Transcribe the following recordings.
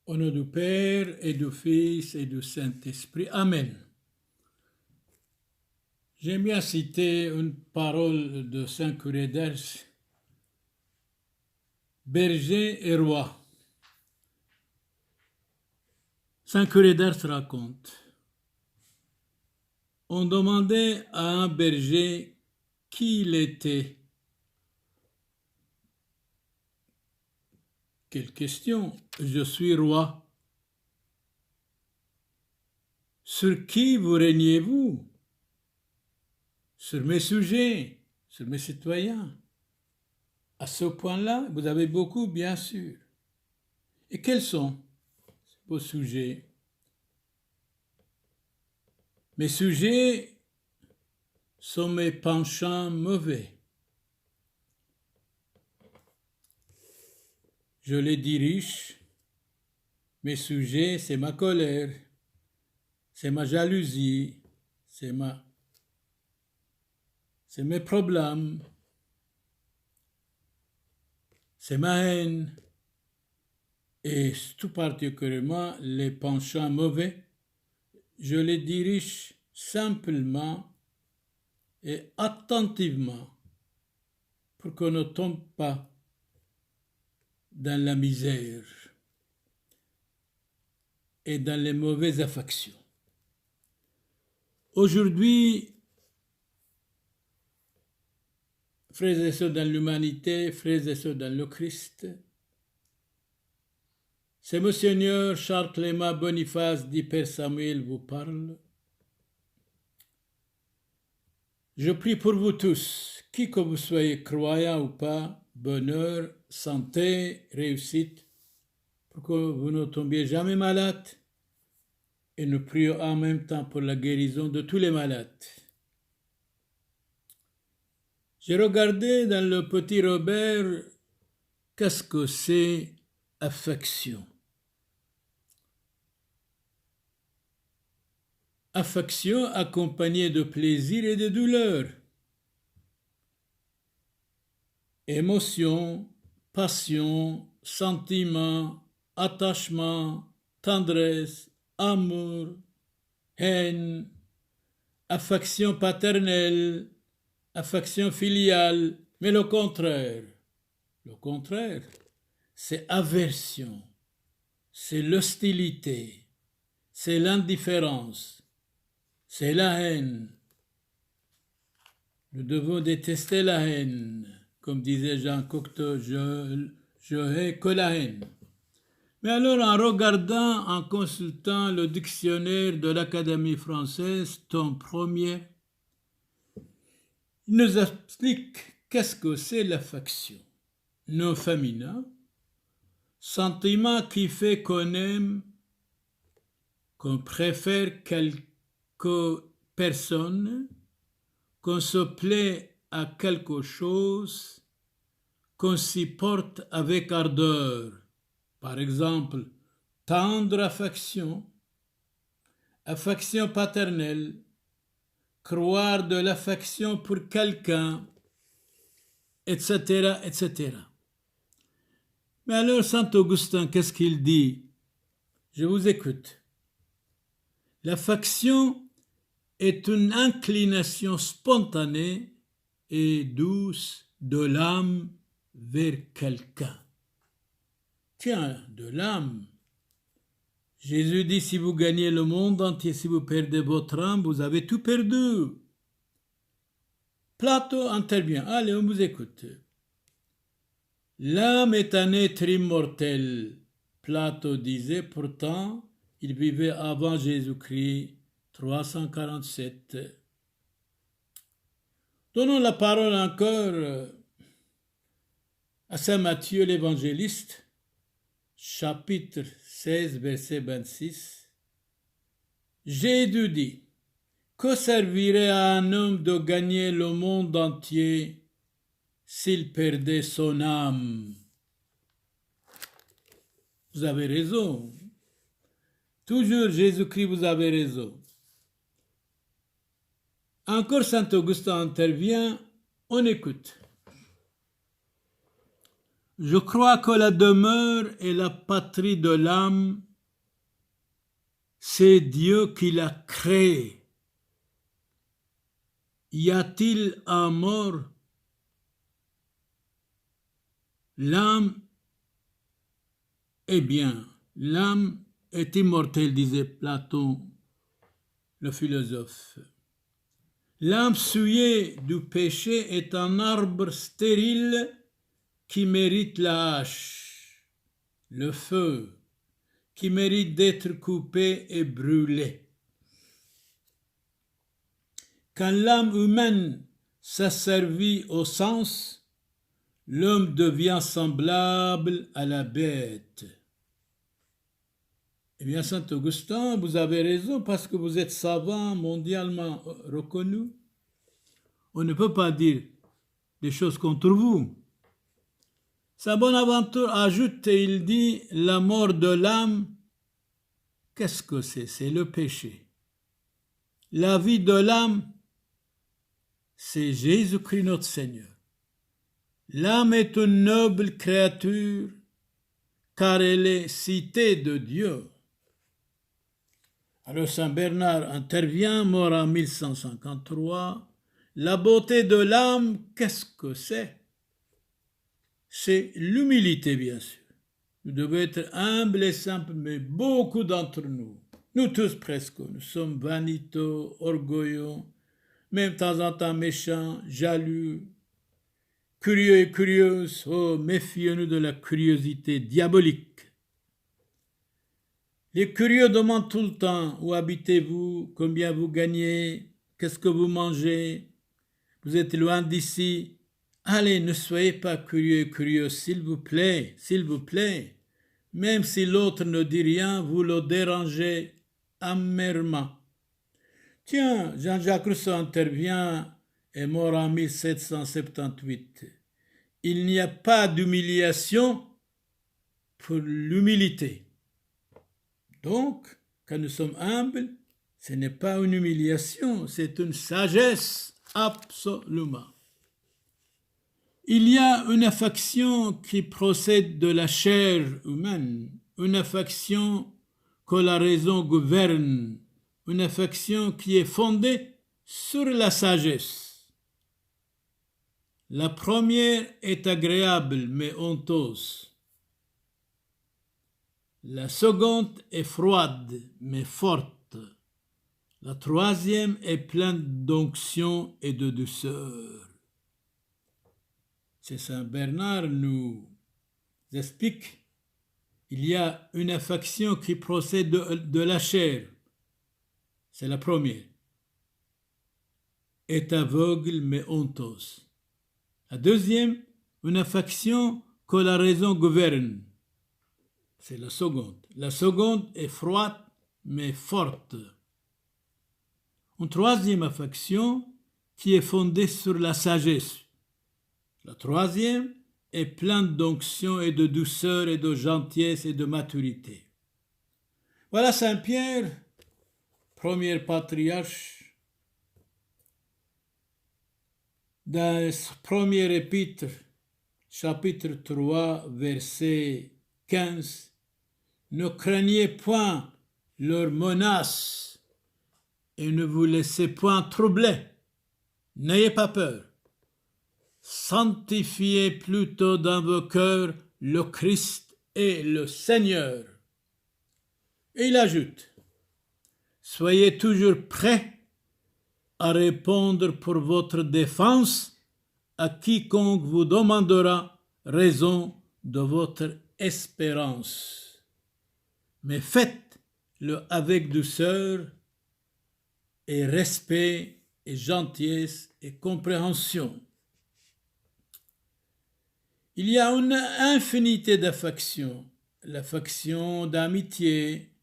Au nom du Père et du Fils et du Saint-Esprit. Amen. J'aime bien citer une parole de Saint Curé d'Ars, berger et roi. Saint Curé d'Ars raconte, on demandait à un berger qui il était. Quelle question? Je suis roi. Sur qui vous régnez-vous? Sur mes sujets, sur mes citoyens. À ce point-là, vous avez beaucoup, bien sûr. Et quels sont vos sujets? Mes sujets sont mes penchants mauvais. Je les dirige. Mes sujets, c'est ma colère, c'est ma jalousie, c'est mes problèmes, c'est ma haine. Et tout particulièrement les penchants mauvais, je les dirige simplement et attentivement pour qu'on ne tombe pas dans la misère et dans les mauvaises affections. Aujourd'hui, frères et sœurs dans l'humanité, frères et sœurs dans le Christ, c'est Monseigneur Charles Clément Boniface dit Père Samuel vous parle. Je prie pour vous tous, qui que vous soyez croyants ou pas, bonheur, santé, réussite, pour que vous ne tombiez jamais malade, et nous prions en même temps pour la guérison de tous les malades. J'ai regardé dans le petit Robert, qu'est-ce que c'est affection? Affection accompagnée de plaisir et de douleur. Émotion, passion, sentiment, attachement, tendresse, amour, haine, affection paternelle, affection filiale, mais le contraire, c'est aversion, c'est l'hostilité, c'est l'indifférence, c'est la haine. Nous devons détester la haine. Comme disait Jean Cocteau, je hais que la haine. Mais alors, en regardant, en consultant le dictionnaire de l'Académie française, tome 1er, il nous explique qu'est-ce que c'est l'affection. Nom féminin, sentiment qui fait qu'on aime, qu'on préfère quelque personne, qu'on se plaît à quelque chose, qu'on s'y porte avec ardeur. Par exemple, tendre affection, affection paternelle, croire de l'affection pour quelqu'un, etc., etc. Mais alors, Saint Augustin, qu'est-ce qu'il dit? Je vous écoute. L'affection est une inclination spontanée et douce de l'âme vers quelqu'un. Tiens, de l'âme. Jésus dit, si vous gagnez le monde entier, si vous perdez votre âme, vous avez tout perdu. Platon intervient. Allez, on vous écoute. L'âme est un être immortel. Platon disait, pourtant, il vivait avant Jésus-Christ, 347. Donnons la parole encore à Saint Matthieu l'évangéliste, chapitre 16, verset 26. Jésus dit, que servirait à un homme de gagner le monde entier s'il perdait son âme? Vous avez raison. Toujours Jésus-Christ, vous avez raison. Encore Saint Augustin intervient, on écoute. Je crois que la demeure et la patrie de l'âme, c'est Dieu qui l'a créée. Y a-t-il un mort? L'âme, eh bien, l'âme est immortelle, disait Platon, le philosophe. L'âme souillée du péché est un arbre stérile qui mérite la hache, le feu, qui mérite d'être coupé et brûlé. Quand l'âme humaine s'asservit au sens, l'homme devient semblable à la bête. Eh bien, Saint Augustin, vous avez raison parce que vous êtes savant mondialement reconnu. On ne peut pas dire des choses contre vous. Saint Bonaventure ajoute et il dit, la mort de l'âme, qu'est-ce que c'est? C'est le péché. La vie de l'âme, c'est Jésus-Christ notre Seigneur. L'âme est une noble créature car elle est cité de Dieu. Alors Saint Bernard intervient, mort en 1153. La beauté de l'âme, qu'est-ce que c'est? C'est l'humilité, bien sûr. Vous devez être humble et simple, mais beaucoup d'entre nous, nous tous presque, nous sommes vaniteux, orgueilleux, même de temps en temps méchants, jaloux, curieux et curieuses. Oh, méfiez-nous de la curiosité diabolique. Les curieux demandent tout le temps où habitez-vous, combien vous gagnez, qu'est-ce que vous mangez, vous êtes loin d'ici. Allez, ne soyez pas curieux et curieux, s'il vous plaît, s'il vous plaît. Même si l'autre ne dit rien, vous le dérangez amèrement. Tiens, Jean-Jacques Rousseau intervient, est mort en 1778. Il n'y a pas d'humiliation pour l'humilité. Donc, quand nous sommes humbles, ce n'est pas une humiliation, c'est une sagesse, absolument. Il y a une affection qui procède de la chair humaine, une affection que la raison gouverne, une affection qui est fondée sur la sagesse. La première est agréable mais honteuse. La seconde est froide mais forte. La troisième est pleine d'onction et de douceur. C'est Saint Bernard nous explique, il y a une affection qui procède de la chair. C'est la première. Est aveugle mais honteuse. La deuxième, une affection que la raison gouverne. C'est la seconde. La seconde est froide mais forte. Une troisième affection qui est fondée sur la sagesse. La troisième est pleine d'onction et de douceur et de gentillesse et de maturité. Voilà Saint Pierre, premier patriarche, dans ce premier épître, chapitre 3, verset 15, ne craignez point leurs menaces et ne vous laissez point troubler. N'ayez pas peur. Sanctifiez plutôt dans vos cœurs le Christ et le Seigneur. Et il ajoute, soyez toujours prêts à répondre pour votre défense à quiconque vous demandera raison de votre espérance. Mais faites-le avec douceur et respect et gentillesse et compréhension. Il y a une infinité d'affections, l'affection d'amitié,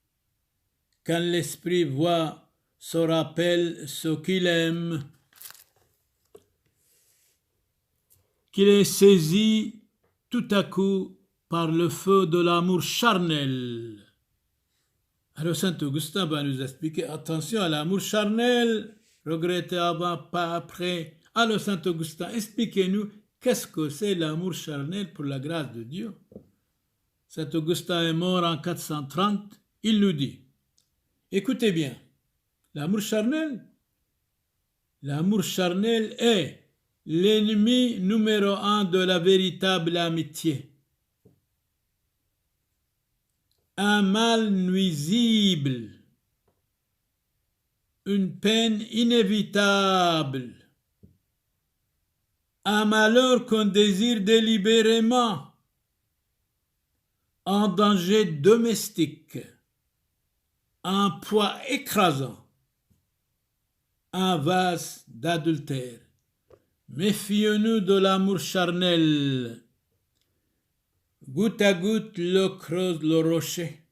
quand l'esprit voit, se rappelle ce qu'il aime, qu'il est saisi tout à coup par le feu de l'amour charnel. Alors Saint Augustin va nous expliquer, attention à l'amour charnel, regrettez avant, pas après. Alors Saint Augustin, expliquez-nous, qu'est-ce que c'est l'amour charnel pour la grâce de Dieu? Saint Augustin est mort en 430. Il nous dit, écoutez bien, l'amour charnel est l'ennemi numéro 1 de la véritable amitié. Un mal nuisible, une peine inévitable, un malheur qu'on désire délibérément, un danger domestique, un poids écrasant, un vase d'adultère. Méfions-nous de l'amour charnel. Goutte à goutte, l'eau creuse le rocher.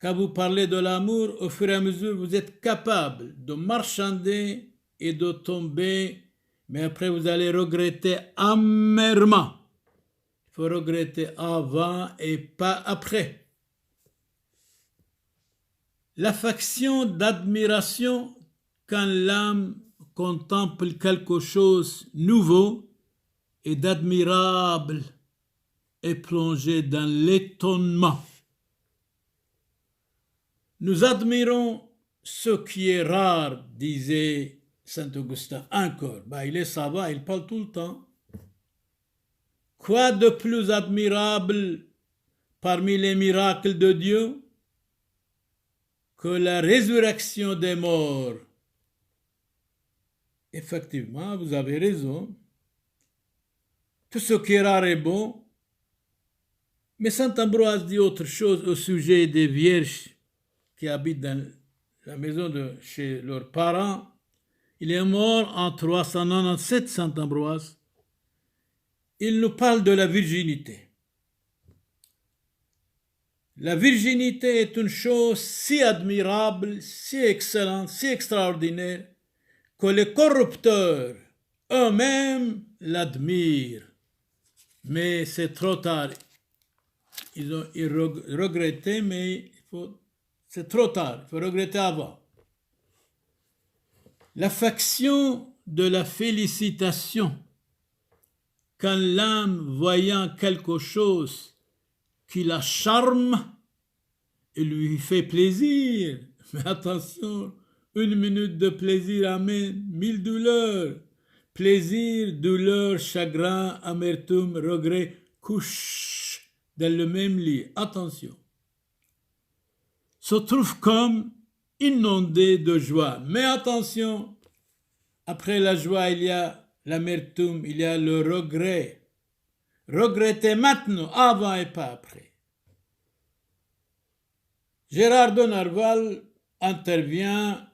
Quand vous parlez de l'amour, au fur et à mesure, vous êtes capable de marchander et de tomber, mais après vous allez regretter amèrement. Il faut regretter avant et pas après. L'affection d'admiration quand l'âme contemple quelque chose de nouveau et d'admirable est plongée dans l'étonnement. Nous admirons ce qui est rare, disait Saint Augustin. Encore, il est savant, il parle tout le temps. Quoi de plus admirable parmi les miracles de Dieu que la résurrection des morts? Effectivement, vous avez raison. Tout ce qui est rare est bon. Mais saint Ambroise dit autre chose au sujet des vierges qui habitent dans la maison de chez leurs parents. Il est mort en 397, saint Ambroise. Il nous parle de la virginité. La virginité est une chose si admirable, si excellente, si extraordinaire, que les corrupteurs eux-mêmes l'admirent. Mais c'est trop tard. Ils regrettaient, mais c'est trop tard. Il faut regretter avant. L'affection de la félicitation, quand l'âme voyant quelque chose qui la charme et lui fait plaisir. Mais attention, 1 minute de plaisir amène 1000 douleurs. Plaisir, douleur, chagrin, amertume, regret, couchent dans le même lit. Attention. Se trouve comme inondé de joie. Mais attention, après la joie, il y a l'amertume, il y a le regret. Regrettez maintenant, avant et pas après. Gérard de Nerval intervient,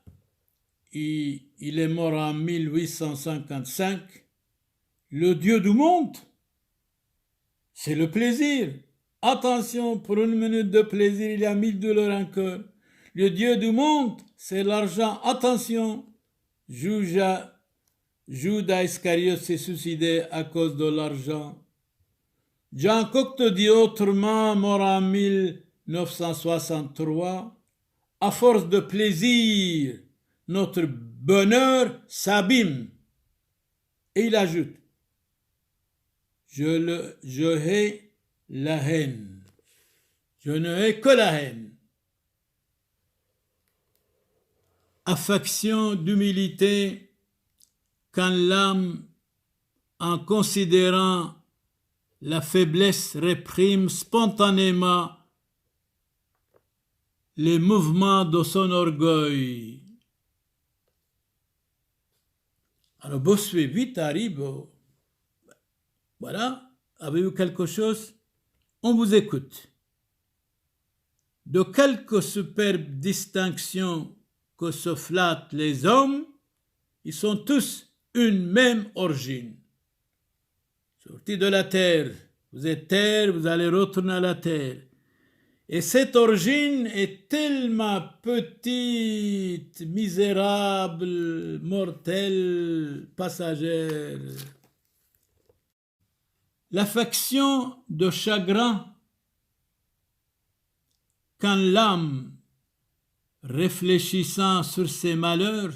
il est mort en 1855. Le Dieu du monde, c'est le plaisir. Attention, pour 1 minute de plaisir, il y a 1000 douleurs encore. Le Dieu du monde, c'est l'argent. Attention, Judas Iscariote s'est suicidé à cause de l'argent. Jean Cocteau dit autrement, mort en 1963, à force de plaisir, notre bonheur s'abîme. Et il ajoute, je hais la haine. Je ne hais que la haine. Affection d'humilité quand l'âme, en considérant la faiblesse, réprime spontanément les mouvements de son orgueil. Alors Bossuet vite arrive. Voilà, avez-vous quelque chose? On vous écoute. De quelque superbe distinction que se flattent les hommes, ils sont tous une même origine. Sortis de la terre, vous êtes terre, vous allez retourner à la terre. Et cette origine est tellement petite, misérable, mortelle, passagère. L'affection de chagrin, quand l'âme, réfléchissant sur ses malheurs,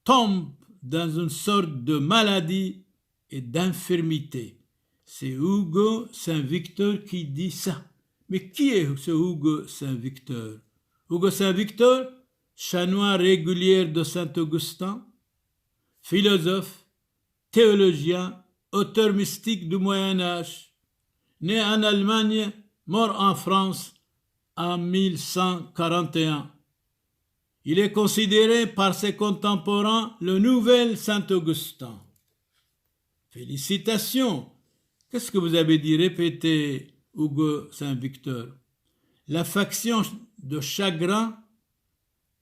tombe dans une sorte de maladie et d'infirmité. C'est Hugo Saint-Victor qui dit ça. Mais qui est ce Hugo Saint-Victor? Hugo Saint-Victor, chanoine régulier de Saint-Augustin, philosophe, théologien, auteur mystique du Moyen-Âge, né en Allemagne, mort en France en 1141. Il est considéré par ses contemporains le nouvel Saint-Augustin. Félicitations! Qu'est-ce que vous avez dit? Répétez, Hugo Saint-Victor. L'affection de chagrin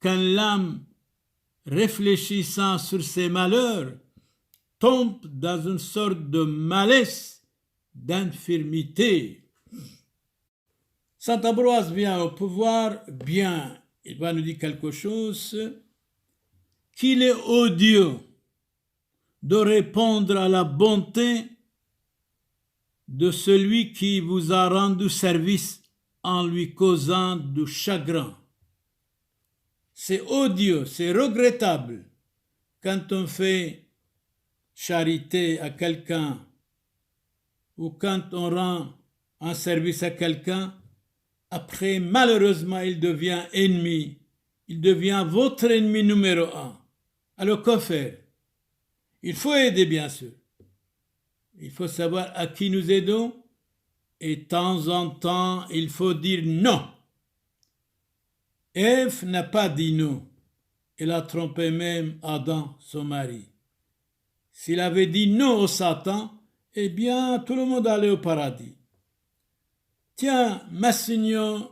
quand l'âme, réfléchissant sur ses malheurs, tombe dans une sorte de malaise, d'infirmité. Saint Ambroise vient au pouvoir, bien, il va nous dire quelque chose, qu'il est odieux de répondre à la bonté de celui qui vous a rendu service en lui causant du chagrin. C'est odieux, c'est regrettable quand on fait charité à quelqu'un ou quand on rend un service à quelqu'un, après malheureusement il devient ennemi, il devient votre ennemi numéro un. Alors que faire? Il faut aider bien sûr. Il faut savoir à qui nous aidons et de temps en temps il faut dire non. Ève n'a pas dit non. Elle a trompé même Adam, son mari. S'il avait dit non au Satan, eh bien, tout le monde allait au paradis. Tiens, Massignon,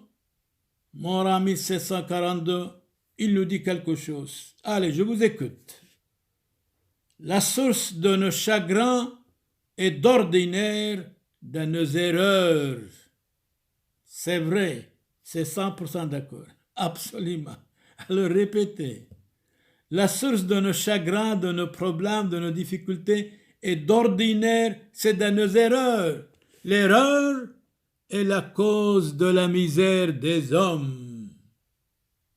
mort en 1742, il nous dit quelque chose. Allez, je vous écoute. La source de nos chagrins est d'ordinaire de nos erreurs. C'est vrai, c'est 100% d'accord. Absolument. Alors répétez. La source de nos chagrins, de nos problèmes, de nos difficultés est d'ordinaire, c'est de nos erreurs. L'erreur est la cause de la misère des hommes.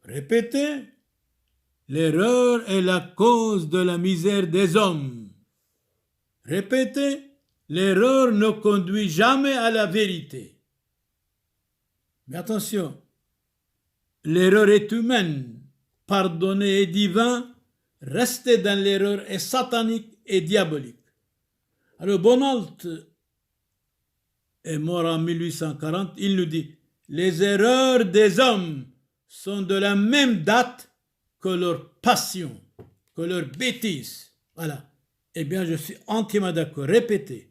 Répétez. L'erreur est la cause de la misère des hommes. Répétez. L'erreur ne conduit jamais à la vérité. Mais attention. L'erreur est humaine, pardonnée est divin, rester dans l'erreur est satanique et diabolique. Alors Bonholt est mort en 1840, il nous dit « Les erreurs des hommes sont de la même date que leur passion, que leur bêtise. » Voilà. Eh bien, je suis entièrement d'accord. Répétez.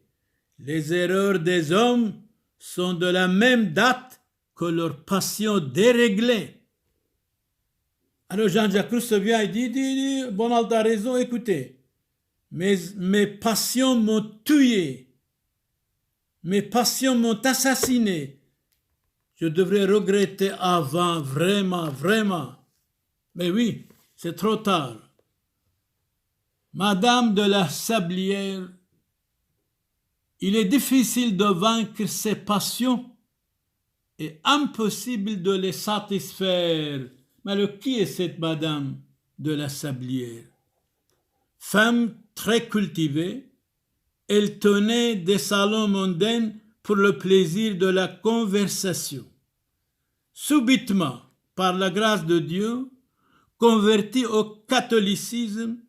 Les erreurs des hommes sont de la même date que leur passion déréglée. Alors Jean-Jacques Rousseau vient et dit, Bonald a raison, écoutez, mes passions m'ont tué, mes passions m'ont assassiné. Je devrais regretter avant, vraiment, vraiment. Mais oui, c'est trop tard. Madame de la Sablière, il est difficile de vaincre ses passions et impossible de les satisfaire. Mais alors, qui est cette Madame de la Sablière? Femme très cultivée, elle tenait des salons mondains pour le plaisir de la conversation. Subitement, par la grâce de Dieu, convertie au catholicisme,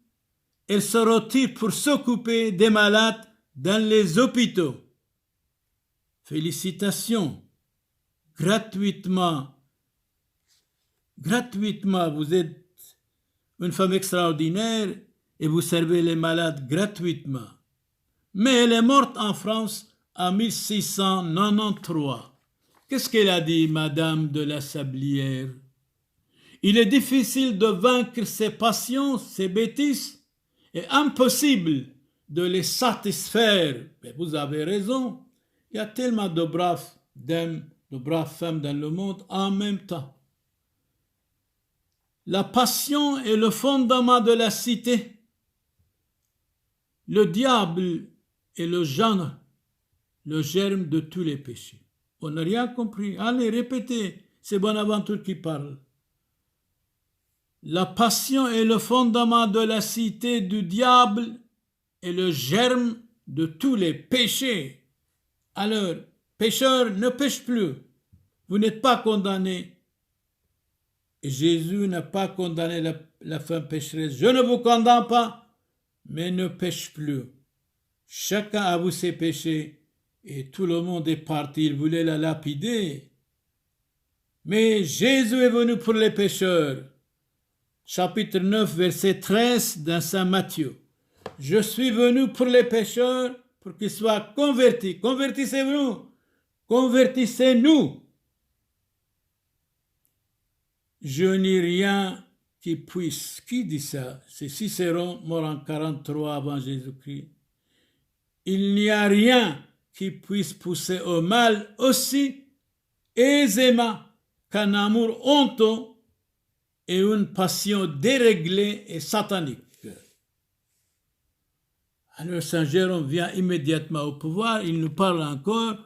elle se retire pour s'occuper des malades dans les hôpitaux. Félicitations, gratuitement, vous êtes une femme extraordinaire et vous servez les malades gratuitement. Mais elle est morte en France en 1693. Qu'est-ce qu'elle a dit, Madame de la Sablière? Il est difficile de vaincre ses passions, ses bêtises, et impossible de les satisfaire. Mais vous avez raison, il y a tellement de braves hommes, de braves femmes dans le monde en même temps. La passion est le fondement de la cité. Le diable est le germe de tous les péchés. On n'a rien compris. Allez, répétez, c'est Bonaventure qui parle. La passion est le fondement de la cité du diable et le germe de tous les péchés. Alors, pécheur, ne pêche plus. Vous n'êtes pas condamné. Et Jésus n'a pas condamné la femme pécheresse. Je ne vous condamne pas, mais ne pêche plus. Chacun avoue ses péchés et tout le monde est parti. Il voulait la lapider. Mais Jésus est venu pour les pécheurs. Chapitre 9, verset 13 dans Saint Matthieu. Je suis venu pour les pécheurs, pour qu'ils soient convertis. Convertissez-vous. Convertissez-nous. Je n'ai rien qui puisse. Qui dit ça? C'est Cicéron, mort en 43 avant Jésus-Christ. Il n'y a rien qui puisse pousser au mal aussi aisément qu'un amour honteux et une passion déréglée et satanique. Alors Saint Jérôme vient immédiatement au pouvoir, il nous parle encore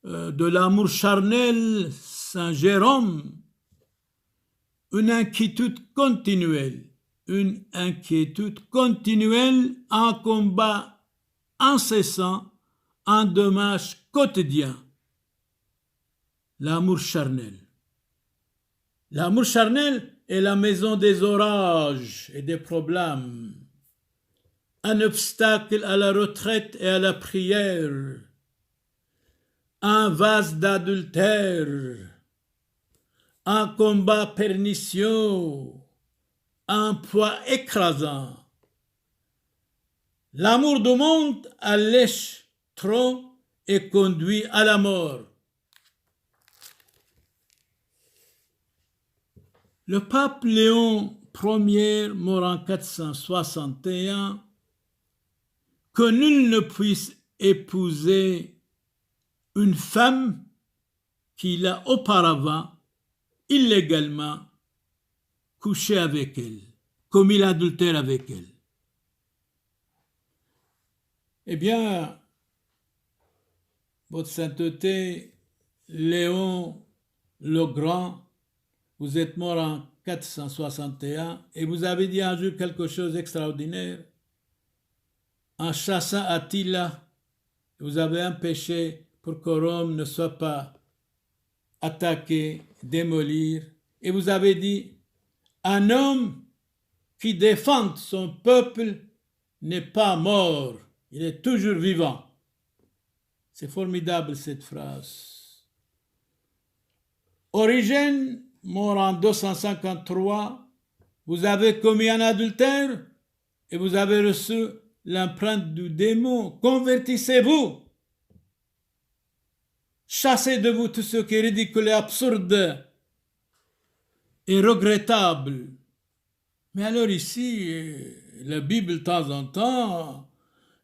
de l'amour charnel. Saint Jérôme, une inquiétude continuelle, un combat incessant, un dommage quotidien. L'amour charnel. L'amour charnel est la maison des orages et des problèmes, un obstacle à la retraite et à la prière, un vase d'adultère, un combat pernicieux, un poids écrasant. L'amour du monde allège trop et conduit à la mort. Le pape Léon Ier, mort en 461, que nul ne puisse épouser une femme qu'il a auparavant illégalement couché avec elle, commis l'adultère avec elle. Eh bien, votre sainteté, Léon le Grand, vous êtes mort en 461 et vous avez dit un jour quelque chose d'extraordinaire. En chassant Attila, vous avez empêché pour que Rome ne soit pas attaqué, démolir. Et vous avez dit, un homme qui défend son peuple n'est pas mort, il est toujours vivant. C'est formidable cette phrase. Origène, mort en 253, vous avez commis un adultère et vous avez reçu l'empreinte du démon. Convertissez-vous. Chassez de vous tout ce qui est ridicule et absurde et regrettable. Mais alors ici, la Bible de temps en temps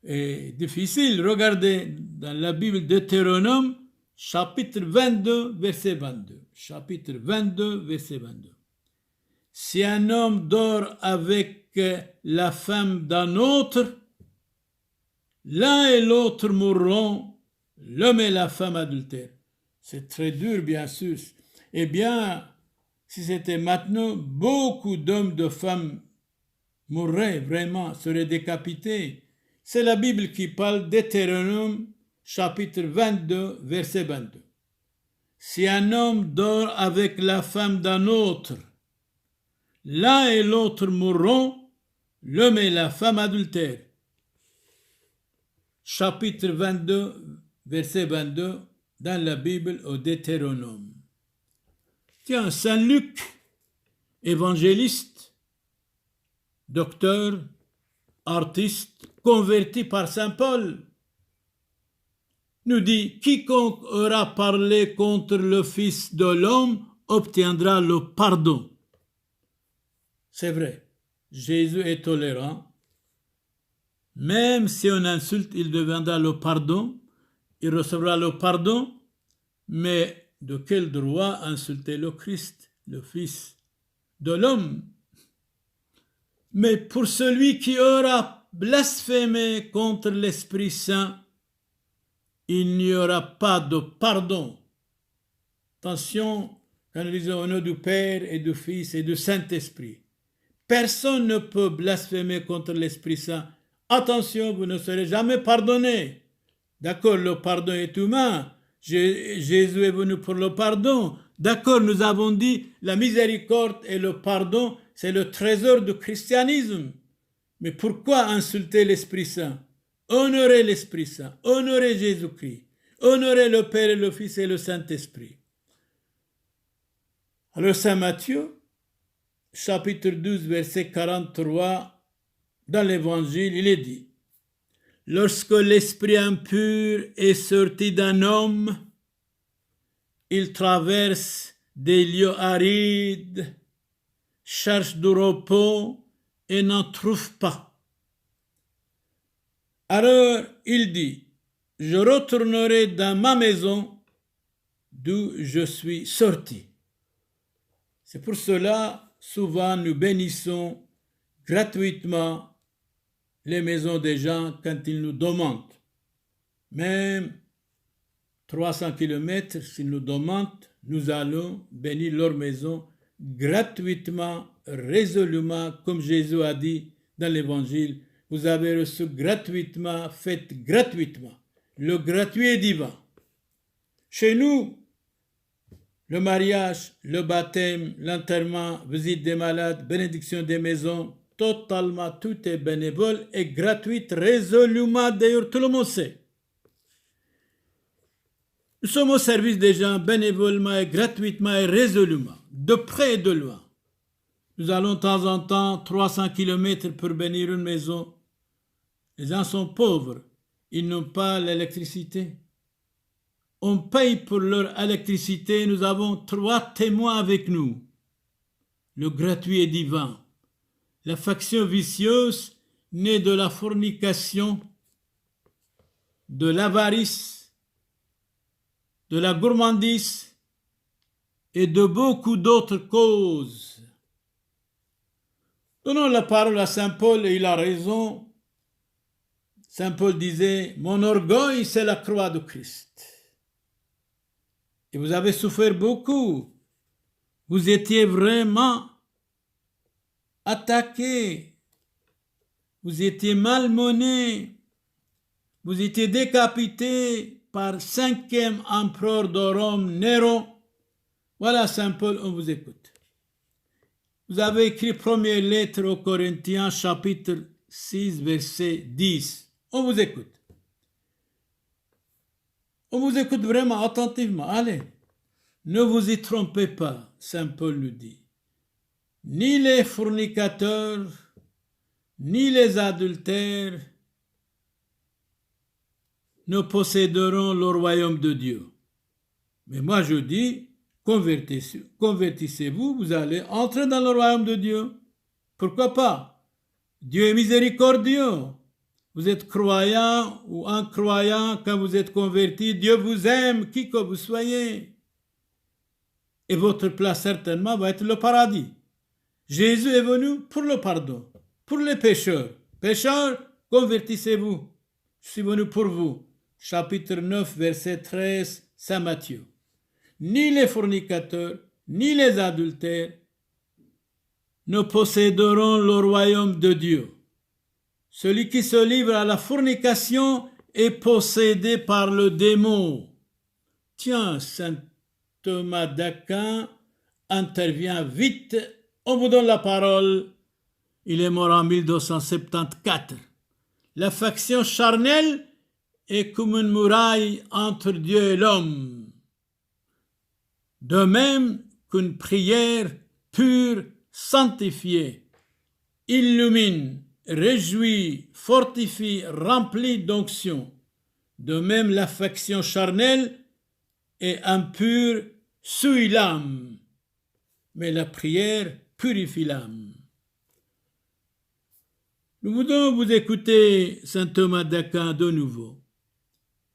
est difficile. Regardez dans la Bible Deutéronome, chapitre 22, verset 22. Chapitre 22, verset 22. Si un homme dort avec la femme d'un autre, l'un et l'autre mourront, l'homme et la femme adultère. C'est très dur, bien sûr. Eh bien, si c'était maintenant, beaucoup d'hommes, de femmes mourraient vraiment, seraient décapités. C'est la Bible qui parle Deutéronome, chapitre 22, verset 22. Si un homme dort avec la femme d'un autre, l'un et l'autre mourront, l'homme et la femme adultère. Chapitre 22, verset 22, dans la Bible au Deutéronome. Tiens, Saint Luc, évangéliste, docteur, artiste, converti par Saint Paul, nous dit, quiconque aura parlé contre le Fils de l'homme obtiendra le pardon. C'est vrai, Jésus est tolérant. Même si on insulte, il deviendra le pardon, il recevra le pardon, mais de quel droit insulter le Christ, le Fils de l'homme? Mais pour celui qui aura blasphémé contre l'Esprit Saint, il n'y aura pas de pardon. Attention, quand nous disons au nom du Père et du Fils et du Saint-Esprit, personne ne peut blasphémer contre l'Esprit Saint Attention, vous ne serez jamais pardonné. D'accord, le pardon est humain. Jésus est venu pour le pardon. D'accord, nous avons dit la miséricorde et le pardon, c'est le trésor du christianisme. Mais pourquoi insulter l'Esprit Saint? Honorez l'Esprit Saint, honorez Jésus-Christ, honorez le Père et le Fils et le Saint-Esprit. Alors Saint Matthieu, chapitre 12, verset 43, dans l'Évangile, il est dit: lorsque l'esprit impur est sorti d'un homme, il traverse des lieux arides, cherche du repos et n'en trouve pas. Alors il dit: je retournerai dans ma maison d'où je suis sorti. C'est pour cela, souvent, nous bénissons gratuitement les maisons des gens quand ils nous demandent. Même 300 km, s'ils nous demandent, nous allons bénir leur maison gratuitement, résolument, comme Jésus a dit dans l'Évangile. Vous avez reçu gratuitement, faites gratuitement. Le gratuit est divin. Chez nous, le mariage, le baptême, l'enterrement, visite des malades, bénédiction des maisons, totalement tout est bénévole et gratuit, résolument, d'ailleurs tout le monde sait. Nous sommes au service des gens bénévolement et gratuitement et résolument, de près et de loin. Nous allons de temps en temps 300 km pour bénir une maison. Les gens sont pauvres, ils n'ont pas l'électricité. On paye pour leur électricité, nous avons 3 témoins avec nous. Le gratuit est divin. La faction vicieuse née de la fornication, de l'avarice, de la gourmandise et de beaucoup d'autres causes. Donnons la parole à Saint Paul et il a raison. Saint Paul disait: mon orgueil, c'est la croix de Christ. Et vous avez souffert beaucoup. Vous étiez vraiment attaqué. Vous étiez malmené. Vous étiez décapité par 5e empereur de Rome, Néron. Voilà, Saint Paul, on vous écoute. Vous avez écrit première lettre aux Corinthiens, chapitre 6, verset 10. On vous écoute. On vous écoute vraiment attentivement. Allez, ne vous y trompez pas, Saint Paul nous dit. Ni les fornicateurs, ni les adultères ne posséderont le royaume de Dieu. Mais moi je dis, convertissez-vous, vous allez entrer dans le royaume de Dieu. Pourquoi pas? Dieu est miséricordieux. Vous êtes croyant ou incroyant, quand vous êtes converti, Dieu vous aime, qui que vous soyez. Et votre place certainement va être le paradis. Jésus est venu pour le pardon, pour les pécheurs. Pécheurs, convertissez-vous. Je suis venu pour vous. Chapitre 9, verset 13, Saint Matthieu. Ni les fornicateurs, ni les adultères ne posséderont le royaume de Dieu. Celui qui se livre à la fornication est possédé par le démon. Tiens, Saint Thomas d'Aquin intervient vite. On vous donne la parole. Il est mort en 1274. La faction charnelle est comme une muraille entre Dieu et l'homme. De même qu'une prière pure, sanctifiée, illumine, réjouit, fortifie, remplit d'onction. De même, l'affection charnelle est impure, souille l'âme, mais la prière purifie l'âme. Nous voulons vous écouter Saint Thomas d'Aquin de nouveau.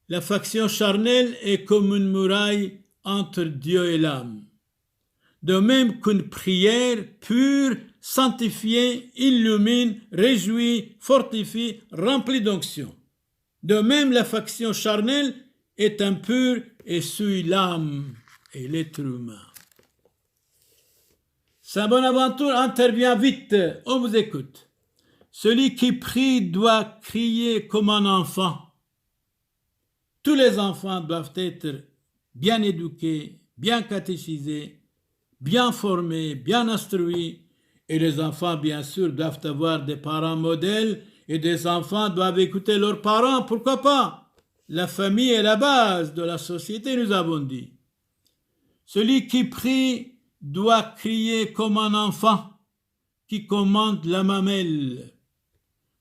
L'affection charnelle est comme une muraille entre Dieu et l'âme. De même qu'une prière pure, sanctifiée, illumine, réjouit, fortifie, remplit d'onction. De même, l'affection charnelle est impure et souille l'âme et l'être humain. Saint Bonaventure intervient vite, on vous écoute. Celui qui prie doit crier comme un enfant. Tous les enfants doivent être bien éduqués, bien catéchisés, bien formés, bien instruits. Et les enfants, bien sûr, doivent avoir des parents modèles et des enfants doivent écouter leurs parents. Pourquoi pas? La famille est la base de la société, nous avons dit. Celui qui prie doit crier comme un enfant qui commande la mamelle,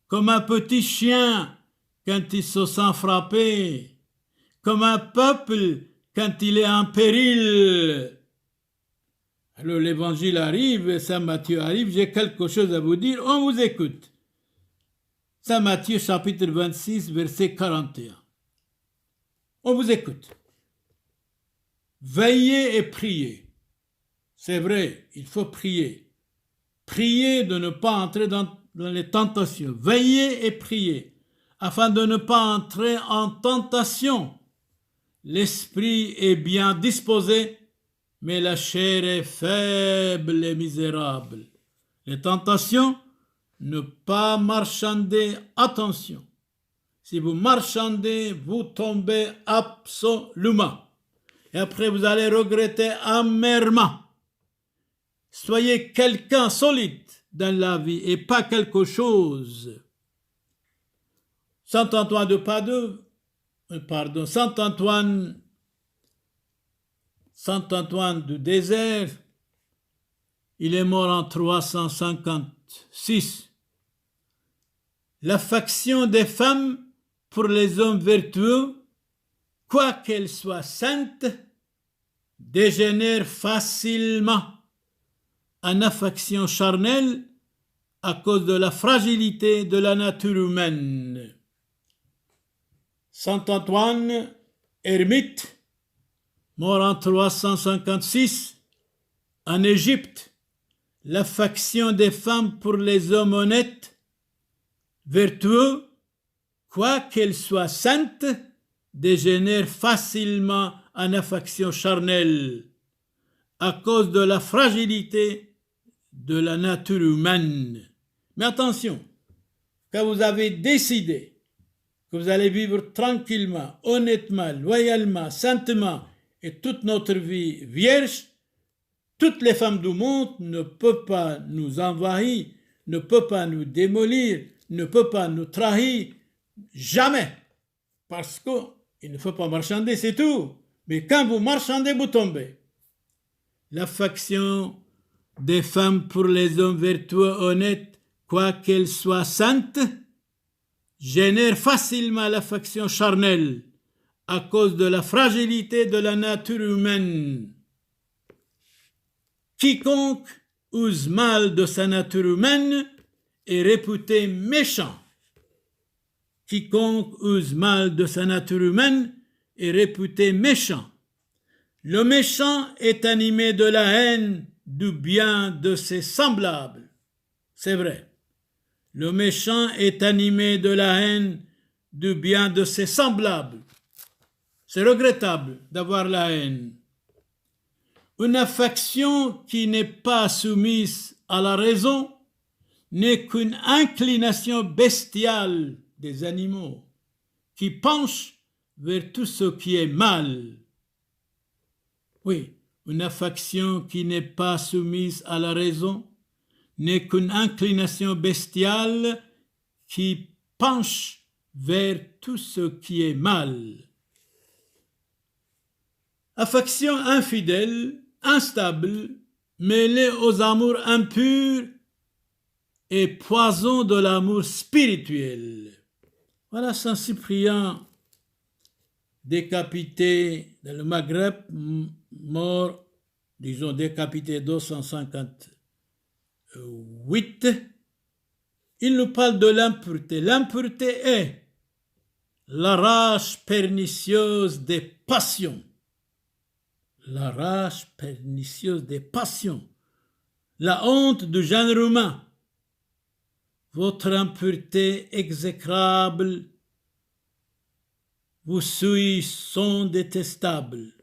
comme un petit chien quand il se sent frappé, comme un peuple quand il est en péril. Alors l'évangile arrive, Saint Matthieu arrive, j'ai quelque chose à vous dire, on vous écoute. Saint Matthieu chapitre 26, verset 41. On vous écoute. Veillez et priez. C'est vrai, il faut prier. Priez de ne pas entrer dans les tentations. Veillez et priez, afin de ne pas entrer en tentation. L'esprit est bien disposé, mais la chair est faible et misérable. Les tentations, ne pas marchander, attention. Si vous marchandez, vous tombez absolument. Et après, vous allez regretter amèrement. Soyez quelqu'un solide dans la vie et pas quelque chose. Saint Antoine de Padoue, Saint Antoine du désert, il est mort en 356. L'affection des femmes pour les hommes vertueux, quoiqu'elles soient saintes, dégénère facilement en affection charnelle à cause de la fragilité de la nature humaine. Saint Antoine, ermite, mort en 356, en Égypte, l'affection des femmes pour les hommes honnêtes, vertueux, quoiqu'elles soient saintes, dégénère facilement en affection charnelle à cause de la fragilité de la nature humaine. Mais attention, quand vous avez décidé que vous allez vivre tranquillement, honnêtement, loyalement, saintement et toute notre vie vierge, toutes les femmes du monde ne peuvent pas nous envahir, ne peuvent pas nous démolir, ne peuvent pas nous trahir, jamais. Parce qu'il ne faut pas marchander, c'est tout. Mais quand vous marchandez, vous tombez. L'affection des femmes pour les hommes vertueux, honnêtes, quoiqu'elles soient saintes, génère facilement l'affection charnelle à cause de la fragilité de la nature humaine. Quiconque use mal de sa nature humaine est réputé méchant. Quiconque use mal de sa nature humaine est réputé méchant. Le méchant est animé de la haine du bien de ses semblables. C'est vrai. Le méchant est animé de la haine du bien de ses semblables. C'est regrettable d'avoir la haine. Une affection qui n'est pas soumise à la raison n'est qu'une inclination bestiale des animaux qui penche vers tout ce qui est mal. Oui, une affection qui n'est pas soumise à la raison n'est qu'une inclination bestiale qui penche vers tout ce qui est mal. Affection infidèle, instable, mêlée aux amours impurs et poison de l'amour spirituel. Voilà Saint Cyprien, décapité dans le Maghreb, mort, disons décapité 258. Il nous parle de l'impureté. L'impureté est la rage pernicieuse des passions. La rage pernicieuse des passions. La honte du genre humain. Votre impureté exécrable, vos souilles sont détestables.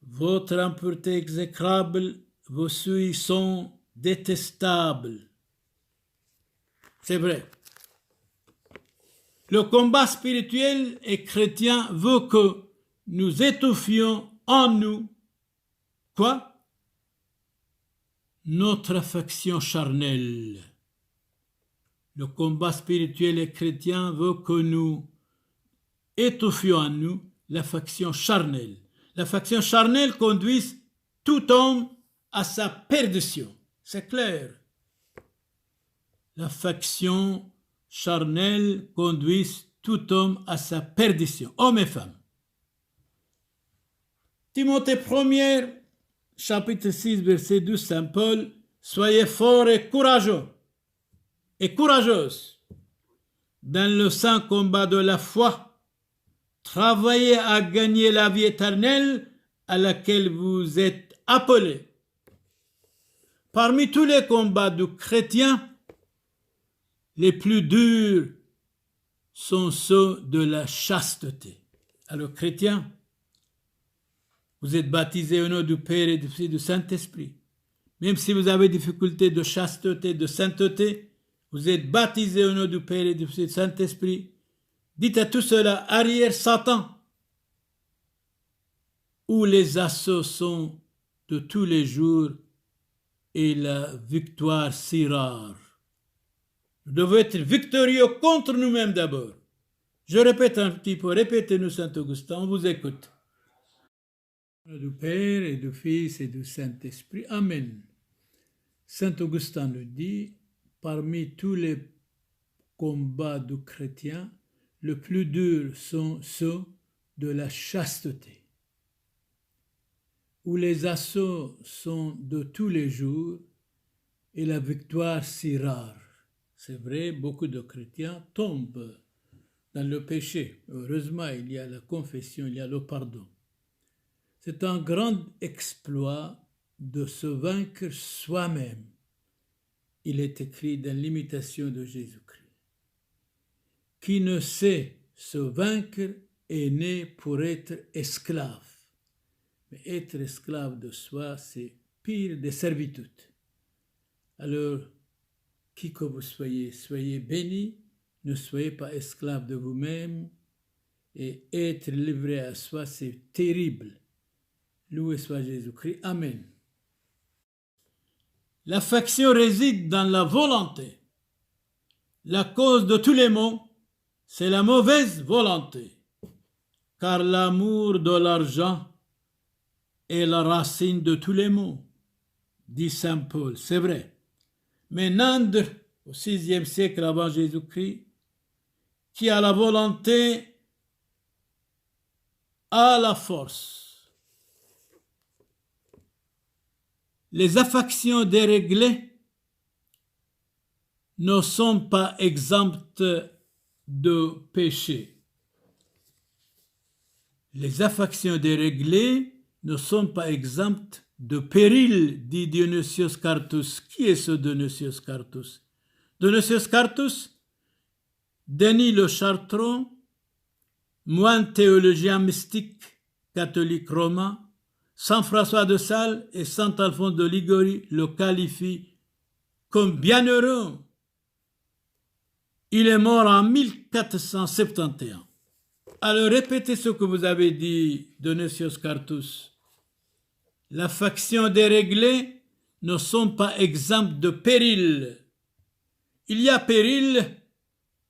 Votre impureté exécrable, vos souilles sont détestables. C'est vrai. Le combat spirituel et chrétien veut que nous étouffions en nous, quoi? Notre affection charnelle. Le combat spirituel et chrétien veut que nous étouffions en nous l'affection charnelle. L'affection charnelle conduit tout homme à sa perdition. C'est clair. L'affection charnelle conduit tout homme à sa perdition, hommes et femmes. Timothée 1er, chapitre 6, verset 12, Saint Paul, soyez forts et courageux et courageuses dans le saint combat de la foi. Travaillez à gagner la vie éternelle à laquelle vous êtes appelés. Parmi tous les combats du chrétien, les plus durs sont ceux de la chasteté. Alors, chrétiens, vous êtes baptisés au nom du Père et du Fils et du Saint-Esprit. Même si vous avez des difficultés de chasteté, de sainteté, vous êtes baptisés au nom du Père et du Fils et du Saint-Esprit. Dites à tout cela, arrière Satan, où les assauts sont de tous les jours et la victoire si rare. Nous devons être victorieux contre nous-mêmes d'abord. Je répète un petit peu, répétez-nous Saint Augustin, on vous écoute. Au nom du Père et du Fils et du Saint-Esprit. Amen. Saint Augustin nous dit, parmi tous les combats du chrétien, le plus dur sont ceux de la chasteté, où les assauts sont de tous les jours et la victoire si rare. C'est vrai, beaucoup de chrétiens tombent dans le péché. Heureusement, il y a la confession, il y a le pardon. C'est un grand exploit de se vaincre soi-même. Il est écrit dans l'imitation de Jésus-Christ. Qui ne sait se vaincre est né pour être esclave. Mais être esclave de soi, c'est pire des servitudes. Alors, qui que vous soyez, soyez bénis, ne soyez pas esclave de vous-même, et être livré à soi, c'est terrible. Loué soit Jésus-Christ. Amen. L'affection réside dans la volonté. La cause de tous les maux, c'est la mauvaise volonté, car l'amour de l'argent est la racine de tous les maux, dit Saint Paul. C'est vrai. Mais Nandre, au VIe siècle avant Jésus-Christ, qui a la volonté, a la force. Les affections déréglées ne sont pas exemptes de péché. Les affections déréglées ne sont pas exemptes de péril, dit Dionysios Cartus. Qui est ce Dionysios Cartus? Dionysios Cartus, Denis le Chartron, moine théologien mystique catholique romain, Saint François de Sales et Saint Alphonse de Liguori le qualifient comme bienheureux. Il est mort en 1471. Alors répétez ce que vous avez dit, Dionysios Cartus. L'affection déréglée ne sont pas exemptes de péril. Il y a péril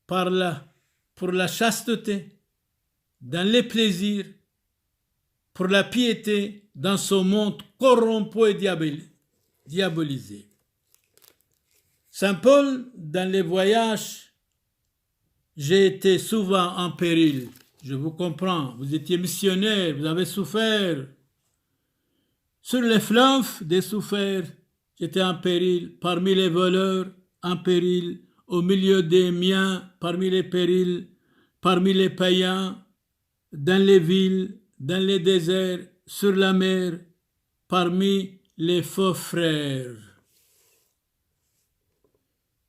pour la chasteté, dans les plaisirs, pour la piété, dans ce monde corrompu et diabolisé. Saint Paul, dans les voyages, j'ai été souvent en péril. Je vous comprends, vous étiez missionnaire, vous avez souffert. Sur les fleuves, des souffert, j'étais en péril, parmi les voleurs, en péril, au milieu des miens, parmi les périls, parmi les païens, dans les villes, dans les déserts, sur la mer, parmi les faux frères.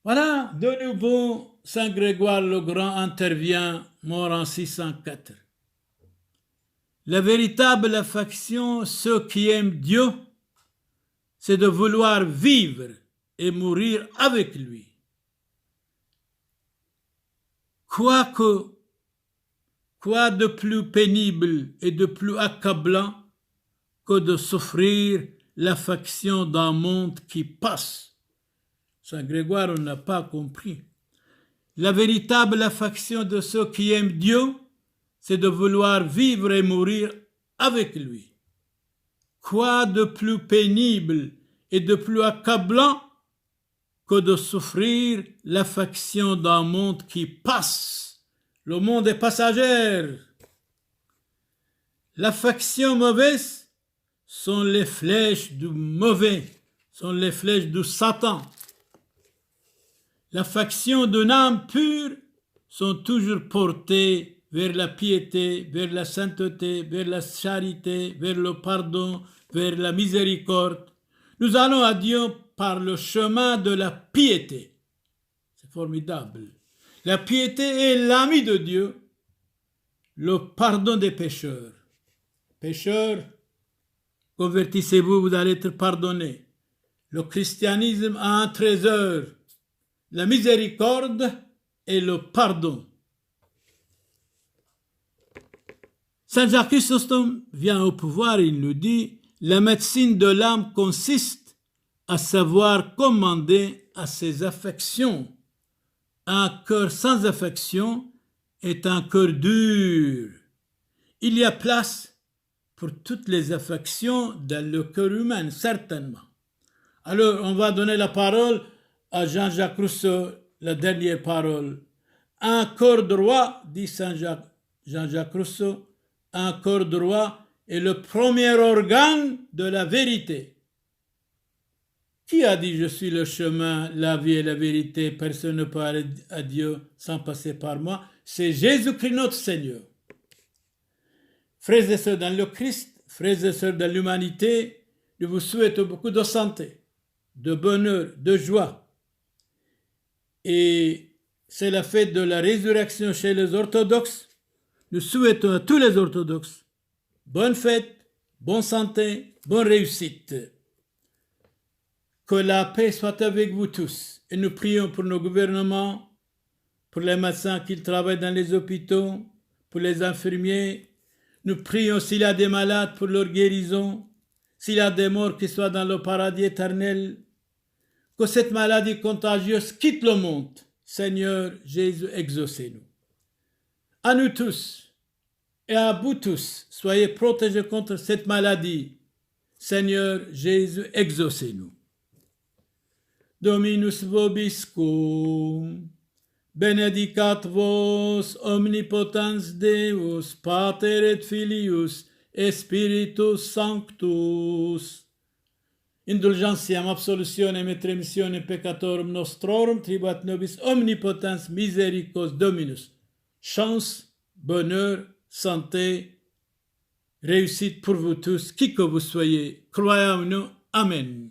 Voilà, de nouveau, Saint Grégoire le Grand intervient, mort en 604. La véritable affection, ceux qui aiment Dieu, c'est de vouloir vivre et mourir avec lui. Quoi de plus pénible et de plus accablant que de souffrir l'affection d'un monde qui passe? Saint Grégoire n'a pas compris. La véritable affection de ceux qui aiment Dieu, c'est de vouloir vivre et mourir avec lui. Quoi de plus pénible et de plus accablant que de souffrir l'affection d'un monde qui passe? Le monde est passager. L'affection mauvaise sont les flèches du mauvais, sont les flèches du Satan. L'affection d'une âme pure sont toujours portées vers la piété, vers la sainteté, vers la charité, vers le pardon, vers la miséricorde. Nous allons à Dieu par le chemin de la piété. C'est formidable. La piété est l'ami de Dieu, le pardon des pécheurs. Pécheurs, convertissez-vous, vous allez être pardonnés. Le christianisme a un trésor, la miséricorde et le pardon. Saint Jacques Chrysostome vient au pouvoir, il nous dit, la médecine de l'âme consiste à savoir commander à ses affections. Un cœur sans affection est un cœur dur. Il y a place pour toutes les affections dans le cœur humain, certainement. Alors, on va donner la parole à Jean-Jacques Rousseau, la dernière parole. Un cœur droit, dit Jean-Jacques Rousseau, un cœur droit est le premier organe de la vérité. Qui a dit « Je suis le chemin, la vie et la vérité, personne ne peut aller à Dieu sans passer par moi » C'est Jésus-Christ notre Seigneur. Frères et sœurs dans le Christ, frères et sœurs dans l'humanité, je vous souhaite beaucoup de santé, de bonheur, de joie. Et c'est la fête de la résurrection chez les orthodoxes. Nous souhaitons à tous les orthodoxes bonne fête, bonne santé, bonne réussite. Que la paix soit avec vous tous. Et nous prions pour nos gouvernements, pour les médecins qui travaillent dans les hôpitaux, pour les infirmiers. Nous prions s'il y a des malades pour leur guérison, s'il y a des morts qui soient dans le paradis éternel. Que cette maladie contagieuse quitte le monde. Seigneur Jésus, exaucez-nous. À nous tous et à vous tous, soyez protégés contre cette maladie. Seigneur Jésus, exaucez-nous. Dominus vobiscum, benedicat vos omnipotens Deus, Pater et Filius, et Spiritus Sanctus. Indulgentiam absolutionem et remissione peccatorum nostrorum, tribuat nobis omnipotens misericors Dominus. Chance, bonheur, santé, réussite pour vous tous, qui que vous soyez. Croyez en nous. Amen.